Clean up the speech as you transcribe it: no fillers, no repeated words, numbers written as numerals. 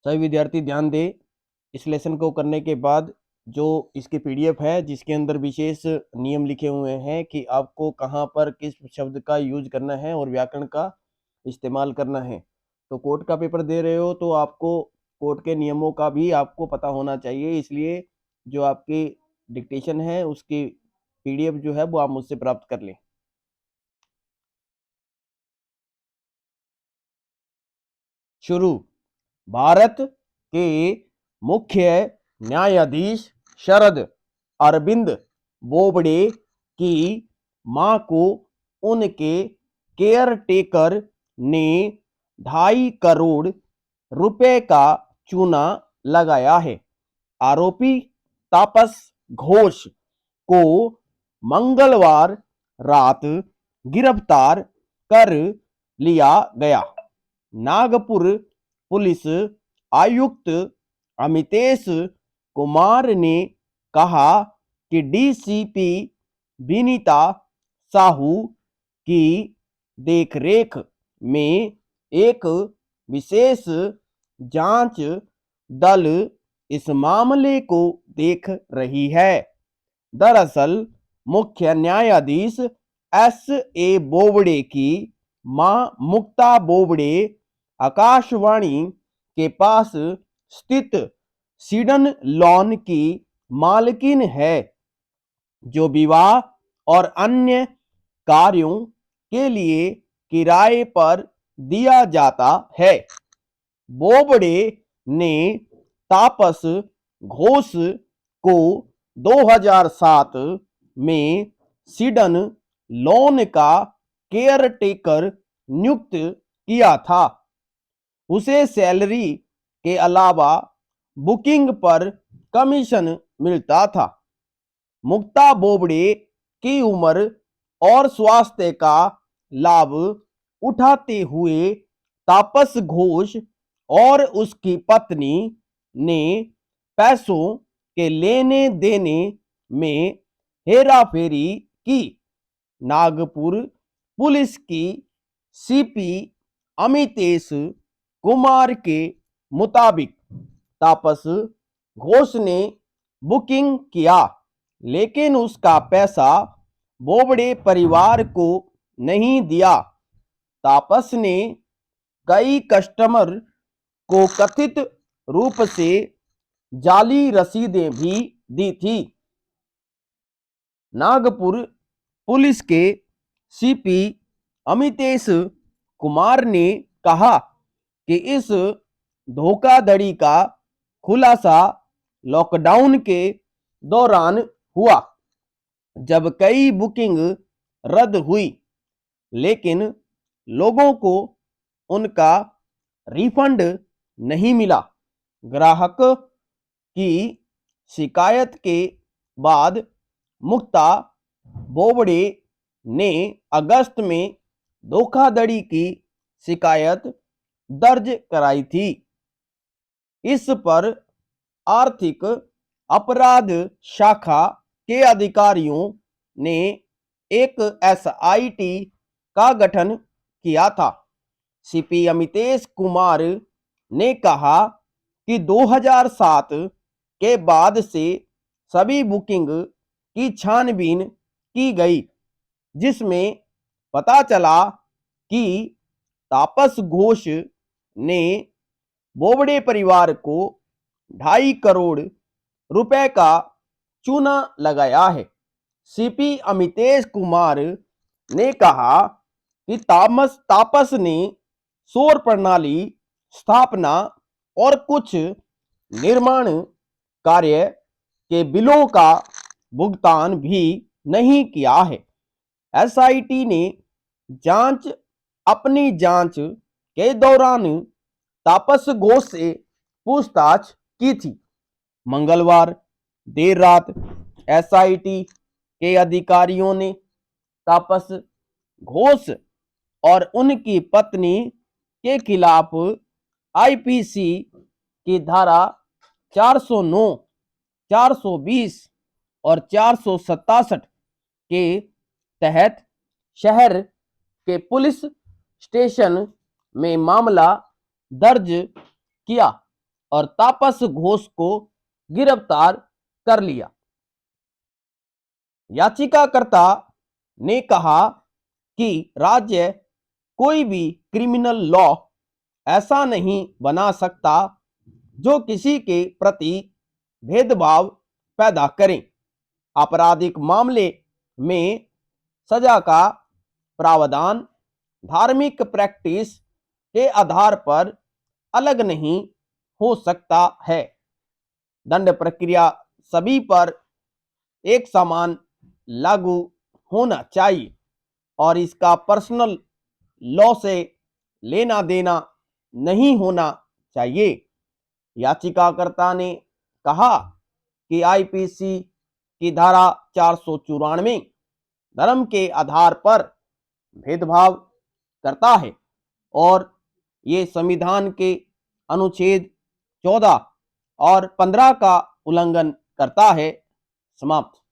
सभी विद्यार्थी ध्यान दें। इस लेसन को करने के बाद जो इसकी पीडीएफ है जिसके अंदर विशेष नियम लिखे हुए हैं कि आपको कहाँ पर किस शब्द का यूज करना है और व्याकरण का इस्तेमाल करना है। तो कोर्ट का पेपर दे रहे हो तो आपको कोर्ट के नियमों का भी आपको पता होना चाहिए, इसलिए जो आपकी डिक्टेशन है उसकी पीडीएफ जो है वो आप मुझसे प्राप्त कर लें। शुरू। भारत के मुख्य न्यायाधीश शरद अरविंद बोबडे की मां को उनके केयर टेकर ने 2.5 करोड़ रुपए का चूना लगाया है। आरोपी तापस घोष को मंगलवार रात गिरफ्तार कर लिया गया। नागपुर पुलिस आयुक्त अमितेश कुमार ने कहा कि डीसीपी विनीता साहू की देखरेख में एक विशेष जांच दल इस मामले को देख रही है। दरअसल मुख्य न्यायाधीश S.A. बोबडे की मां मुक्ता बोबडे आकाशवाणी के पास स्थित सीडन लॉन की मालकिन है, जो विवाह और अन्य कार्यों के लिए किराए पर दिया जाता है। बोबडे ने तापस घोष को 2007 में सीडन लॉन का केयर टेकर नियुक्त किया था। उसे सैलरी के अलावा बुकिंग पर कमीशन मिलता था। मुक्ता बोबडे की उम्र और स्वास्थ्य का लाभ उठाते हुए तापस घोष और उसकी पत्नी ने पैसों के लेने देने में हेराफेरी की। नागपुर पुलिस की सीपी अमितेश कुमार के मुताबिक तापस घोष ने बुकिंग किया, लेकिन उसका पैसा बोबडे परिवार को नहीं दिया। तापस ने कई कस्टमर को कथित रूप से जाली रसीदें भी दी थी। नागपुर पुलिस के सीपी अमितेश कुमार ने कहा कि इस धोखाधड़ी का खुलासा लॉकडाउन के दौरान हुआ, जब कई बुकिंग रद्द हुई, लेकिन लोगों को उनका रिफंड नहीं मिला। ग्राहक की शिकायत के बाद मुक्ता बोबडे ने अगस्त में धोखाधड़ी की शिकायत दर्ज कराई थी। इस पर आर्थिक अपराध शाखा के अधिकारियों ने एक एसआईटी का गठन किया था। सीपी अमितेश कुमार ने कहा कि 2007 के बाद से सभी बुकिंग की छानबीन की गई, जिसमें पता चला कि तापस घोष ने बोबडे परिवार को 2.5 करोड़ रुपए का चूना लगाया है। सीपी अमितेश कुमार ने कहा कि तापस ने सौर प्रणाली स्थापना और कुछ निर्माण कार्य के बिलों का भुगतान भी नहीं किया है। एसआईटी ने अपनी जांच के दौरान तापस घोष से पूछताछ की थी। मंगलवार देर रात एसआईटी के अधिकारियों ने तापस घोष और उनकी पत्नी के खिलाफ आईपीसी की धारा 409, 420 और 467 के तहत शहर के पुलिस स्टेशन में मामला दर्ज किया। और तापस घोष को गिरफ्तार कर लिया। याचिकाकर्ता ने कहा कि राज्य कोई भी क्रिमिनल लॉ ऐसा नहीं बना सकता जो किसी के प्रति भेदभाव पैदा करे। आपराधिक मामले में सजा का प्रावधान धार्मिक प्रैक्टिस के आधार पर अलग नहीं हो सकता है। दंड प्रक्रिया सभी पर एक समान लागू होना चाहिए और इसका पर्सनल लॉ से लेना देना नहीं होना चाहिए। याचिकाकर्ता ने कहा कि आईपीसी की धारा 494 धर्म के आधार पर भेदभाव करता है और ये संविधान के अनुच्छेद 14 और 15 का उल्लंघन करता है। समाप्त।